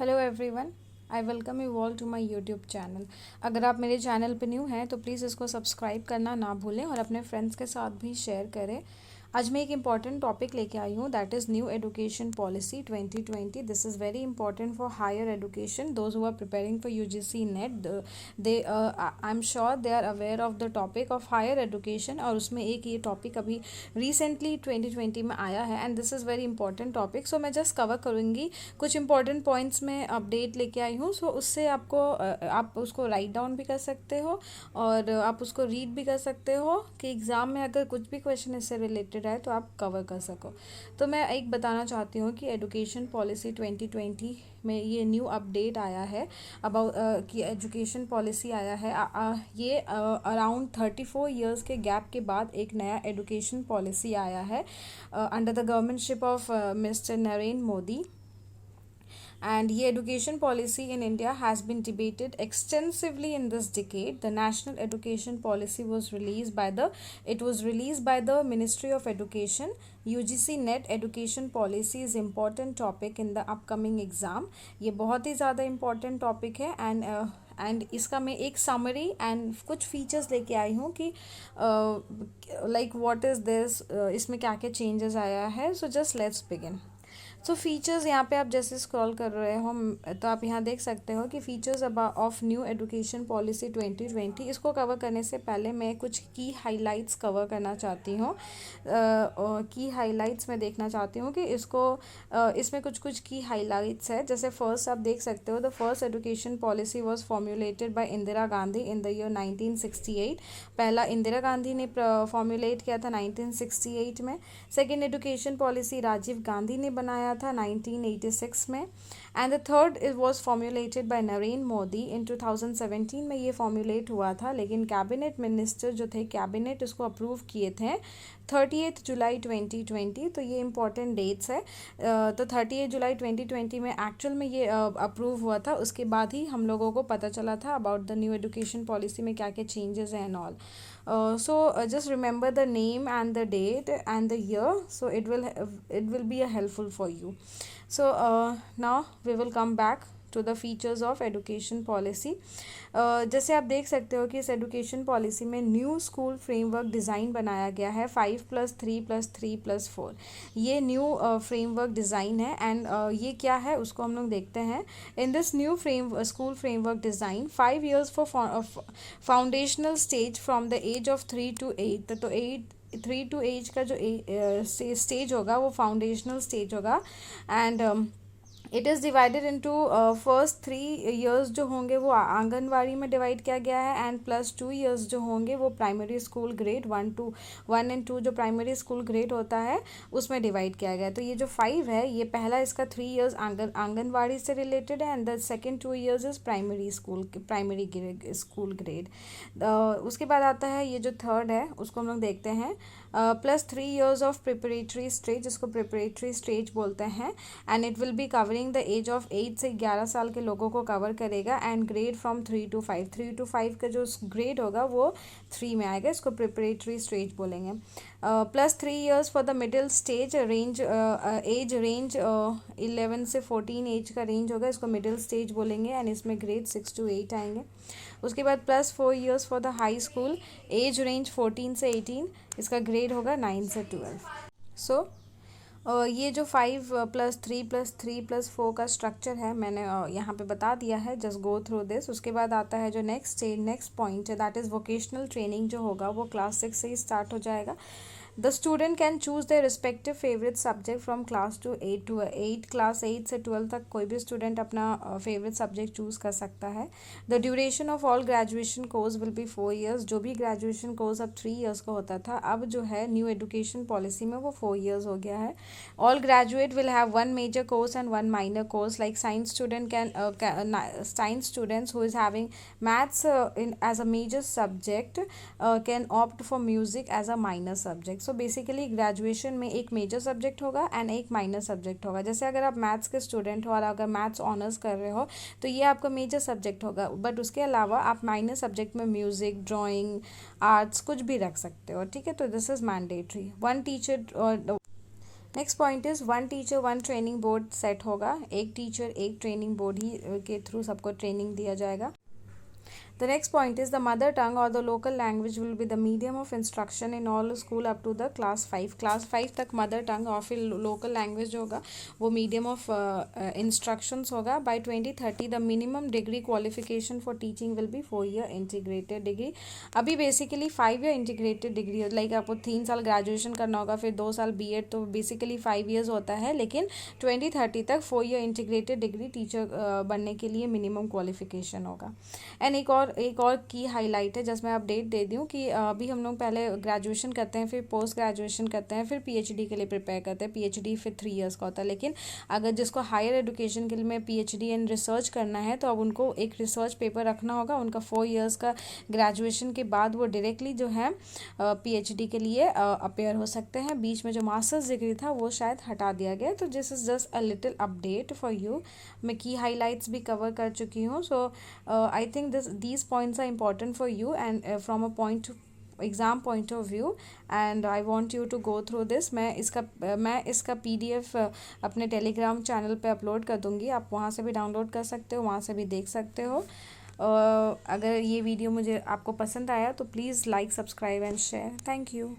Hello everyone, I welcome you all to my YouTube channel. अगर आप मेरे channel पे न्यू हैं तो प्लीज़ इसको सब्सक्राइब करना ना भूलें और अपने फ्रेंड्स के साथ भी शेयर करें। आज मैं एक इम्पॉर्टेंट टॉपिक लेके आई हूँ, that is new education policy 2020। This is very important for higher education, those who are preparing for UGC NET. They I am sure they are aware of the topic of higher education, और उसमें एक ये topic अभी recently 2020 में आया है and this is very important topic. So मैं just cover करूँगी कुछ इंपॉर्टेंट पॉइंट्स में अपडेट लेके आई हूँ। सो उससे आपको आप उसको राइट डाउन भी कर सकते हो और आप उसको रीड भी कर सकते हो कि एग्ज़ाम में अगर कुछ भी क्वेश्चन इससे रिलेटेड है तो आप कवर कर सको। तो मैं एक बताना चाहती हूँ कि एजुकेशन पॉलिसी 2020 में ये न्यू अपडेट आया है अबाउट कि एजुकेशन पॉलिसी आया है। ये अराउंड 34 ईयर्स के गैप के बाद एक नया एजुकेशन पॉलिसी आया है under the governmentship of mister Narendra Modi. And the education policy in India has been debated extensively in this decade. The national education policy was released by the Ministry of Education. UGC NET education policy is important topic in the upcoming exam. ये बहुत ही ज़्यादा important topic है and इसका मैं एक summary and कुछ features लेके आई हूँ कि लाइक व्हाट इज़ दिस, इसमें क्या क्या चेंजेस आया है। So just let's begin. So features यहाँ पे आप जैसे स्क्रॉल कर रहे हो तो आप यहाँ देख सकते हो कि features of new education policy 2020। इसको कवर करने से पहले मैं कुछ की हाइलाइट्स कवर करना चाहती हूँ। की हाइलाइट्स मैं देखना चाहती हूँ कि इसमें कुछ कुछ की हाइलाइट्स है। जैसे फर्स्ट आप देख सकते हो, the first education policy was formulated bye Indira Gandhi in the year 1968। पहला इंदिरा गांधी ने फॉर्मुलेट किया था 1968 में। Second education policy Rajiv Gandhi ने बनाया था 1986 में। And the third it was formulated by Narendra Modi in 2017 में ये फॉर्मुलेट हुआ था, लेकिन कैबिनेट मिनिस्टर जो थे, कैबिनेट इसको अप्रूव किए थे 30 जुलाई 2020। तो ये इंपॉर्टेंट डेट्स है। तो 30 जुलाई 2020 में एक्चुअल में ये अप्रूव हुआ था। उसके बाद ही हम लोगों को पता चला था about the new education policy में क्या क्या चेंजेस हैं and all. So just remember the name and the date and the year, so it will be helpful for you. So now we will come back to the features of education policy. जैसे आप देख सकते हो कि इस education policy में new school framework design बनाया गया है 5+3+3+4। ये न्यू फ्रेमवर्क डिज़ाइन है एंड ये क्या है उसको हम लोग देखते हैं। In this new school framework design 5 years for foundational stage from the age of 3 to 8। तो 3 to 8 का जो स्टेज होगा वो फाउंडेशनल स्टेज होगा। And it is divided into first 3 years जो होंगे वो आंगनवाड़ी में डिवाइड किया गया है एंड +2 years जो होंगे वो प्राइमरी स्कूल ग्रेड 1 and 2 जो प्राइमरी स्कूल ग्रेड होता है उसमें डिवाइड किया गया है। तो ये जो 5 है, ये पहला इसका 3 years आंगनवाड़ी से रिलेटेड है and the second 2 years is primary school grade. उसके बाद आता है ये जो थर्ड है उसको हम लोग देखते हैं +3 years ऑफ प्रिपरेटरी स्टेज, जिसको प्रिपरेटरी स्टेज बोलते हैं। And it will be covering the age of 8 से 11 साल के लोगों को कवर करेगा। एंड ग्रेड फ्रॉम 3 to 5 का जो ग्रेड होगा वो 3 में आएगा, इसको प्रिपरेटरी स्टेज बोलेंगे। +3 years for the middle stage, age range 11 से 14 एज का रेंज होगा, इसको मिडिल स्टेज बोलेंगे एंड इसमें ग्रेड 6 to 8 आएंगे। उसके बाद +4 years for the high school, age range 14 से 18, इसका ग्रेड होगा 9 से 12। सो ये जो 5+3+3+4 का स्ट्रक्चर है मैंने यहाँ पे बता दिया है, जस्ट गो थ्रू दिस। उसके बाद आता है जो नेक्स्ट पॉइंट है, दैट इज़ वोकेशनल ट्रेनिंग जो होगा वो क्लास 6 से ही स्टार्ट हो जाएगा। The student can choose their respective favourite subject from class 8 to 8। Class 8 से 12 तक कोई भी स्टूडेंट अपना फेवरेट सब्जेक्ट चूज़ कर सकता है। The duration of all graduation course will be 4 years। जो भी ग्रेजुएशन कोर्स अब 3 years का होता था, अब जो है न्यू एजुकेशन पॉलिसी में वो 4 years हो गया है। All graduate will have 1 major course and 1 minor course, like science students who is having maths as a major subject can opt for music as a minor subject। So basically graduation में एक major subject होगा and एक minor subject होगा। जैसे अगर आप maths के student हो और अगर मैथ्स ऑनर्स कर रहे हो तो ये आपका मेजर सब्जेक्ट होगा, बट उसके अलावा आप माइनर सब्जेक्ट में म्यूज़िक, ड्राइंग, आर्ट्स कुछ भी रख सकते हो, ठीक है। तो this is mandatory. One teacher next point is one teacher one training board set होगा, एक टीचर एक ट्रेनिंग बोर्ड ही के थ्रू सबको ट्रेनिंग दिया जाएगा। The next point is the mother tongue or the local language will be the medium of instruction in all school up to the class 5. Class 5 तक mother tongue और फिर local language होगा, वो medium of instructions होगा। By 2030 the minimum degree qualification for teaching will be 4-year integrated degree। अभी basically 5-year integrated degree like आपको 3 साल graduation करना होगा, फिर 2 साल B.Ed, तो basically 5 years होता है, लेकिन 2030 तक 4-year integrated degree टीचर बनने के लिए minimum qualification होगा। एंड एक और की हाईलाइट है, जस्ट मैं अपडेट दे दूँ कि अभी हम लोग पहले ग्रेजुएशन करते हैं, फिर पोस्ट ग्रेजुएशन करते हैं, फिर पीएचडी के लिए प्रिपेयर करते हैं। पीएचडी फिर 3 इयर्स का होता है, लेकिन अगर जिसको हायर एजुकेशन के लिए में पीएचडी एंड रिसर्च करना है तो अब उनको एक रिसर्च पेपर रखना होगा। उनका 4 इयर्स का ग्रेजुएशन के बाद वो डायरेक्टली जो है पीएचडी के लिए अपेयर हो सकते हैं। बीच में जो मास्टर्स डिग्री था वो शायद हटा दिया गया, तो this is just a little update for you. मैं की हाईलाइट्स भी कवर कर चुकी हूँ। सो I think these points are important for you and from a exam point of view, and I want you to go through this. मैं इसका PDF अपने Telegram channel पे अपलोड कर दूँगी, आप वहाँ से भी डाउनलोड कर सकते हो, वहाँ से भी देख सकते हो। अगर ये वीडियो मुझे आपको पसंद आया तो please like, subscribe and share. Thank you.